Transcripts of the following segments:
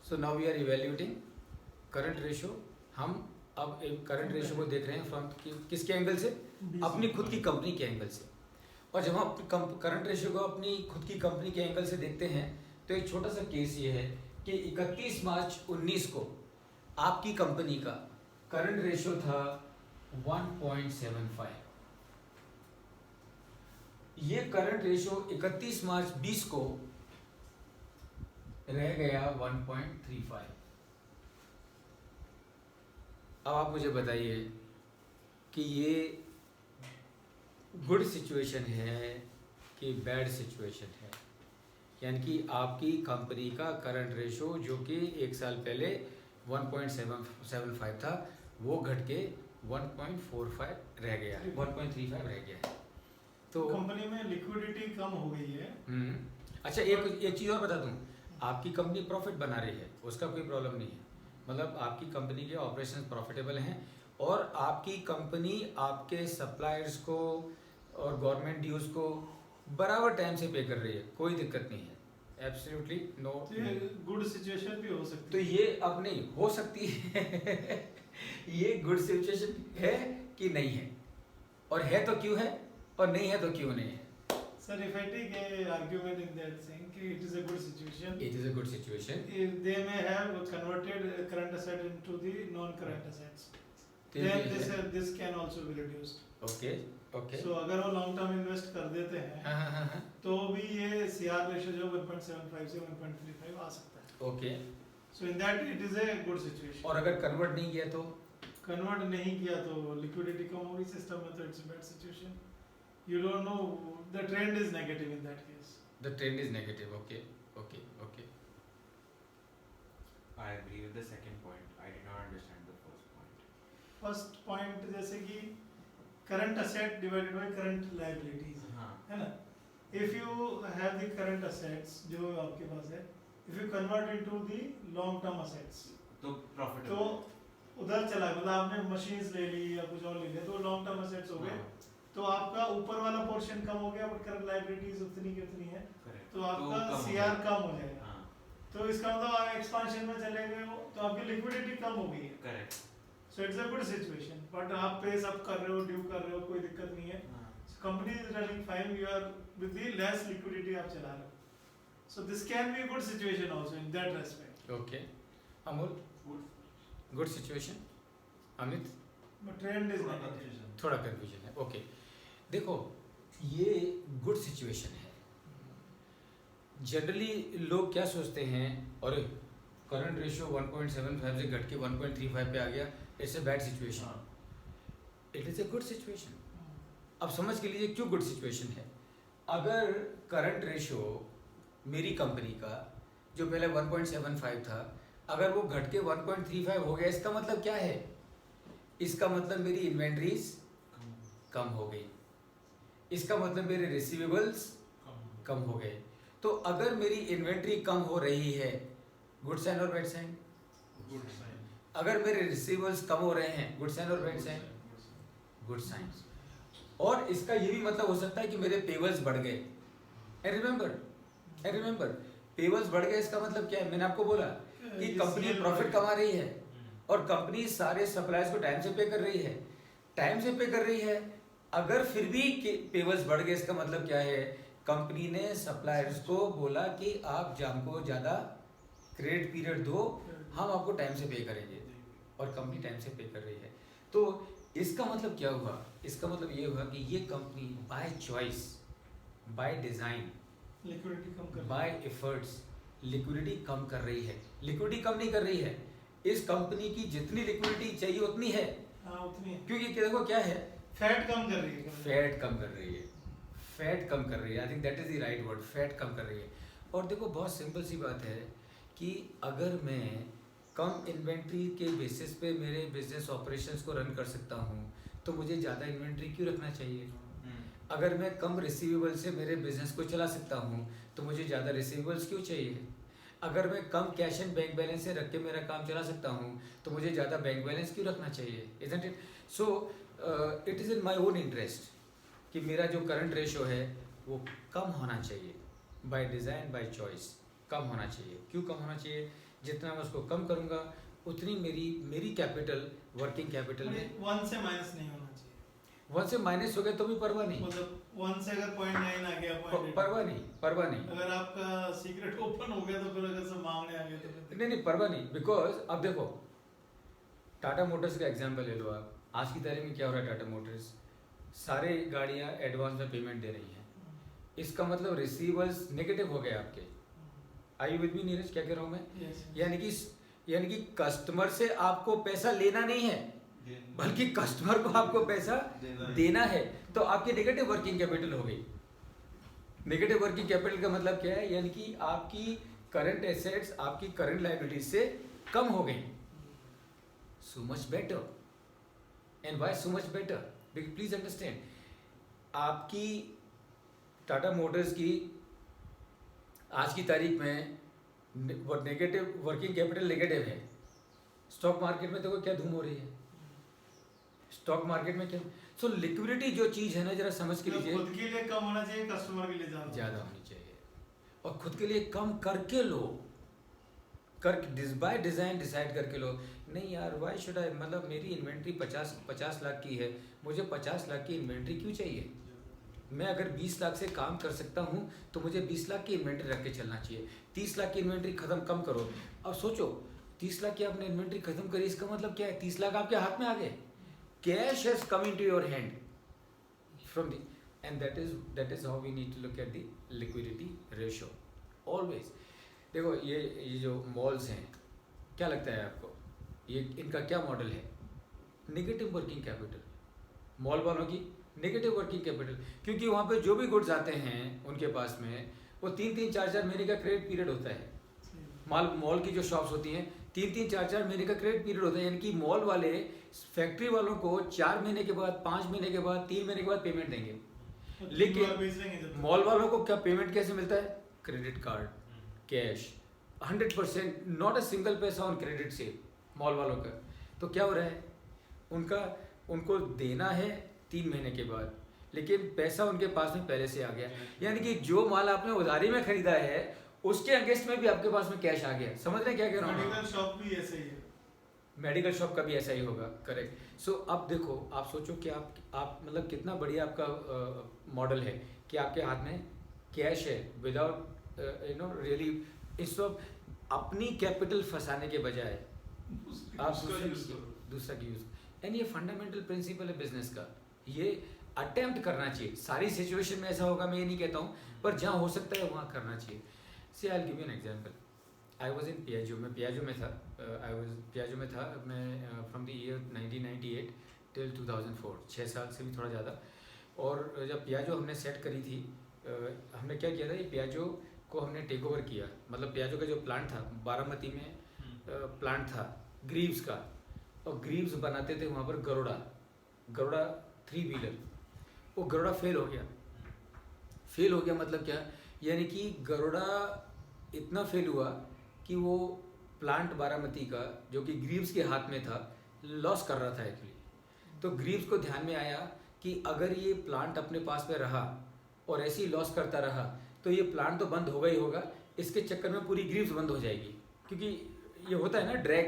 So now we are evaluating current ratio. हम अब एक करंट रेशो को देख रहे हैं फ्रॉम किसके एंगल से, अपनी खुद की कंपनी के एंगल से। और जब हम करंट रेशो को अपनी खुद की कंपनी के एंगल से देखते हैं तो एक छोटा सा केस ये है कि 31 मार्च 19 को आपकी कंपनी का करंट रेशो था 1.75। ये करंट रेशो 31 मार्च 20 को रह गया 1.35। अब आप मुझे बताइए कि ये गुड सिचुएशन है कि बैड सिचुएशन है। यानी कि आपकी कंपनी का करंट रेशो जो कि एक साल पहले 1.75 था वो घट के 1.45 रह गया है, 1.35 रह गया है। तो कंपनी में लिक्विडिटी कम हो गई है। अच्छा, एक चीज़ और बता दूं, आपकी कंपनी प्रॉफिट बना रही है, उसका कोई प्रॉब्लम नहीं है। मतलब आपकी कंपनी के ऑपरेशंस प्रॉफिटेबल हैं और आपकी कंपनी आपके सप्लायर्स को और गवर्नमेंट ड्यूज को बराबर टाइम से पे कर रही है, कोई दिक्कत नहीं है। Absolutely no. गुड सिचुएशन भी हो सकती तो है। ये अब नहीं हो सकती है ये गुड सिचुएशन है कि नहीं है, और है तो क्यों है, और नहीं है तो क्यों नहीं है। Sir, if I take a argument in that saying, it is a good situation. It is a good situation. If they may have converted current asset into the non-current assets, They then may this can also be reduced. Okay, okay. So अगर वो long term invest कर देते हैं, हाँ। तो भी ये CR ratio जो 1.75 से 1.35 आ सकता है. Okay. So in that it is a good situation. और अगर कन्वर्ट नहीं किया तो कन्वर्ट नहीं किया तो लिक्विडिटी कम होगी सिस्टम में, तो it's bad situation. You don't know, the trend is negative in that case. the trend is negative. Okay. I agree with the second point. I did not understand the first point. First point जैसे कि current asset divided by current liabilities, हाँ. है ना. If you have the current assets जो आपके पास है, if you convert into the long term assets, तो profit तो उधर चला, मतलब आपने मशीन्स ले ली या कुछ और ले लिया, तो लॉन्ग टर्म असेट्स हो गए. तो आपका ऊपर वाला पोर्शन कम हो गया, बट करंट लायबिलिटीज उतनी की उतनी है, तो आपका सीआर कम हो जाएगा. तो इसका मतलब आप एक्सपेंशन में चले गए हो तो आपकी लिक्विडिटी कम हो गई है. Correct. So it's a good situation. But आप पे सब कर रहे हो, ड्यू कर रहे हो, कोई दिक्कत नहीं है. Company is running fine, you are with the less liquidity आप चला रहे हो. So this can be a good situation also in that respect. Okay. Amol, good situation. Amit, but trend is negative. थोड़ा कंफ्यूजन है. ओके, देखो ये गुड सिचुएशन है. Generally लोग क्या सोचते हैं, और करंट रेशियो 1.75 से घट के 1.35 पे आ गया, it's a bad situation. It is a good situation. अब समझ के लीजिए क्यों गुड सिचुएशन है. अगर करंट रेशियो मेरी कंपनी का जो पहले 1.75 था, अगर वो घट के 1.35 हो गया, इसका मतलब क्या है? इसका मतलब मेरी इन्वेंट्रीज कम हो गई, इसका मतलब मेरे रिसीवेबल्स कम हो गए. तो अगर मेरी इन्वेंट्री कम हो रही है, गुड साइन और बैड साइन? Good sign. अगर मेरे रिसीवेबल्स कम हो रहे हैं, गुड साइन और बैड साइन? Good sign. और इसका ये भी मतलब हो सकता है कि मेरे पेबल्स बढ़ गए. एंड रिमेंबर पेबल्स बढ़ गए, इसका मतलब क्या है? मैंने आपको बोला कि कंपनी प्रॉफिट कमा रही है और कंपनी सारे सप्लायर्स को टाइम से पे कर रही है. अगर फिर भी पेबल्स बढ़ गए, इसका मतलब क्या है? कंपनी ने सप्लायर्स को बोला कि आप हमको ज़्यादा क्रेडिट पीरियड दो, हम आपको टाइम से पे करेंगे, और कंपनी टाइम से पे कर रही है. तो इसका मतलब क्या हुआ? इसका मतलब ये हुआ कि ये company by choice, by design, liquidity कम कर, बाय एफर्ट्स लिक्विडिटी कम कर रही है. लिक्विडिटी कम नहीं कर रही है, इस कंपनी की जितनी लिक्विडिटी चाहिए उतनी है. हाँ उतनी है. क्योंकि देखो क्या है, फैट कम कर रही है. फैट कम कर रही है. I think that is the right word. Fat कम कर रही है. और देखो बहुत सिंपल सी बात है कि अगर मैं कम इन्वेंट्री के बेसिस पे मेरे बिजनेस ऑपरेशंस को रन कर सकता हूँ, तो मुझे ज़्यादा इन्वेंट्री क्यों रखना चाहिए? अगर मैं कम रिसीवेबल से मेरे बिजनेस को चला सकता हूँ, तो मुझे ज़्यादा रिसीवेबल्स क्यों चाहिए? अगर मैं कम कैश एंड बैंक बैलेंस से रख के मेरा काम चला सकता हूँ, तो मुझे ज़्यादा बैंक बैलेंस क्यों रखना चाहिए? Isn't it? So it is in my own interest कि मेरा जो करंट रेशो है वो कम होना चाहिए, बाय डिज़ाइन, बाय चॉइस कम होना चाहिए. क्यों कम होना चाहिए? जितना मैं उसको कम करूँगा उतनी मेरी कैपिटल, वर्किंग कैपिटल में 1 से माइनस नहीं होना चाहिए। 1 से माइनस हो गया तो भी परवाह नहीं, मतलब 1 से अगर 0.9 आ गया, 0.8, परवाह नहीं। अगर आपका सीक्रेट ओपन हो गया तो फिर अगर सब मांगने आ गए तो फिर नहीं परवाह नहीं, बिकॉज अब देखो टाटा मोटर्स का एग्जांपल ले लो आप। आज की तारीख में क्या हो रहा है, टाटा मोटर्स सारे गाड़ियाँ एडवांस में पेमेंट दे रही हैं। इसका मतलब रिसीवर्स नेगेटिव हो गए आपके। आई यू विद मी नीरज, क्या कह रहा हूँ मैं? yes, यानी कि कस्टमर से आपको पैसा लेना नहीं है, बल्कि कस्टमर को आपको पैसा देना है। तो आपकी नेगेटिव वर्किंग कैपिटल हो गई। नेगेटिव वर्किंग कैपिटल का मतलब क्या है, यानी कि आपकी करंट एसेट्स आपकी करंट लायबिलिटी से कम हो गई। So much better. And why so much better? Please understand, आपकी टाटा मोटर्स की आज की तारीख में नेगेटिव वर्किंग कैपिटल नेगेटिव है। स्टॉक मार्केट में देखो क्या धूम हो रही है, स्टॉक मार्केट में क्या। सो लिक्विडिटी जो चीज़ है ना, जरा समझ के लीजिए, खुद के लिए कम होना चाहिए, कस्टमर के लिए ज़्यादा होनी चाहिए। और खुद के लिए कम करके लो, बाय डिज़ाइन डिसाइड करके लो। नहीं यार, वाई शुड आई, मतलब मेरी इन्वेंट्री 50 लाख की है, मुझे 50 लाख की इन्वेंट्री क्यों चाहिए? मैं अगर 20 लाख से काम कर सकता हूँ तो मुझे 20 लाख की इन्वेंट्री रख के चलना चाहिए। 30 लाख की इन्वेंट्री खत्म कम करो। अब सोचो 30 लाख की आपने इन्वेंट्री खत्म करी, इसका मतलब क्या है? 30 लाख आपके हाथ में आ गए, cash has come into your hand from the, and that is how we need to look at the liquidity ratio always. देखो ये जो मॉल्स हैं, क्या लगता है आपको, ये इनका क्या मॉडल है? Negative working capital. मॉल वालों की नेगेटिव वर्किंग कैपिटल, क्योंकि वहाँ पे जो भी गुड्स आते हैं उनके पास में वो 3-4 महीने का क्रेडिट पीरियड होता है। मॉल की जो शॉप्स होती हैं 3-4 महीने का क्रेडिट पीरियड होता है, यानी कि मॉल वाले फैक्ट्री वालों को 4 महीने के बाद, 5 महीने के बाद, 3 महीने के बाद पेमेंट देंगे। लेकिन मॉल वालों को क्या पेमेंट कैसे मिलता है? Credit card, cash, 100%, not a single पैसा ऑन क्रेडिट से मॉल वालों का। तो क्या हो रहा है, उनको देना है 3 महीने के बाद, लेकिन पैसा उनके पास में पहले से आ गया। यानी कि जो माल आपने उधारी में खरीदा है उसके अगेंस्ट में भी आपके पास में कैश आ गया। समझ रहे हैं क्या कह रहा हूँ? मेडिकल शॉप भी ऐसे ही है, मेडिकल शॉप का भी ऐसा ही होगा, करेक्ट। सो अब देखो, आप सोचो कि आप मतलब कितना बढ़िया आपका मॉडल है कि आपके हाथ में कैश है विदाउट रियली, इस सब अपनी कैपिटल फंसाने के बजाय आप दूसरा की यूज। एंड ये फंडामेंटल प्रिंसिपल है बिजनेस का, ये अटेम्प्ट करना चाहिए। सारी सिचुएशन में ऐसा होगा मैं ये नहीं कहता हूँ, पर जहाँ हो सकता है वहाँ करना चाहिए। See I will give you an example. I was in Piaggio, मैं पियाजो में था, मैं फ्रॉम द ईयर 1998 टिल 2004, 6 साल से भी थोड़ा ज़्यादा। और जब पियाजो हमने सेट करी थी, हमने क्या किया था, ये पियाजो को हमने टेक ओवर किया। मतलब पियाजो का जो प्लांट था बारामती में, प्लांट था ग्रीव्स का, और ग्रीव्स बनाते थे वहाँ पर गरुड़ा 3 व्हीलर। वो गरुड़ा फेल हो गया मतलब क्या, यानी कि गरुड़ा इतना फेल हुआ कि वो प्लांट बारामती का जो कि ग्रीव्स के हाथ में था लॉस कर रहा था एक्चुअली। तो ग्रीव्स को ध्यान में आया कि अगर ये प्लांट अपने पास में रहा और ऐसे ही लॉस करता रहा तो ये प्लांट तो बंद होगा ही होगा, इसके चक्कर में पूरी ग्रीव्स बंद हो जाएगी, क्योंकि ये होता है ना drag,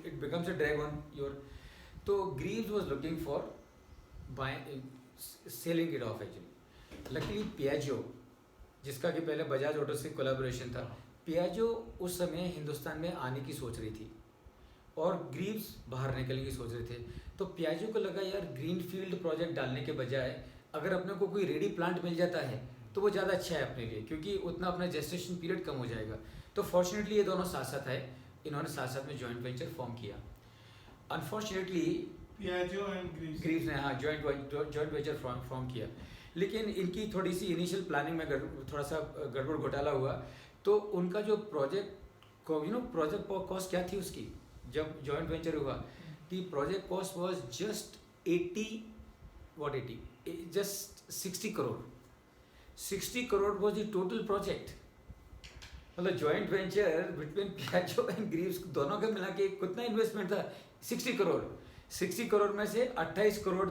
it becomes a drag on your. तो Greaves was looking for selling it off actually. Luckily Piaggio, जिसका कि पहले बजाज ऑटो से कोलैबोरेशन था, पियाजो उस समय हिंदुस्तान में आने की सोच रही थी और ग्रीव्स बाहर निकलने की सोच रहे थे। तो पियाजो को लगा यार ग्रीन फील्ड प्रोजेक्ट डालने के बजाय अगर अपने को कोई रेडी प्लांट मिल जाता है तो वो ज़्यादा अच्छा है अपने लिए, क्योंकि उतना अपना जेस्टेशन पीरियड कम हो जाएगा। तो फॉर्चुनेटली ये दोनों साथ साथ है, इन्होंने साथ साथ में जॉइंट वेंचर फॉर्म किया। अनफॉर्चुनेटली पियाजो एंड ग्रीव्स ने जॉइंट वेंचर फॉर्म किया, लेकिन इनकी थोड़ी सी इनिशियल प्लानिंग में थोड़ा सा गड़बड़ घोटाला हुआ। तो उनका जो प्रोजेक्ट कॉस्ट क्या थी उसकी, जब जॉइंट वेंचर हुआ, the project cost was just 60 crore. 60 crore was the total project. मतलब joint venture between Piaggio and Greaves दोनों का मिला के कितना इन्वेस्टमेंट था? 60 करोड़। 60 करोड़ में से 28 करोड़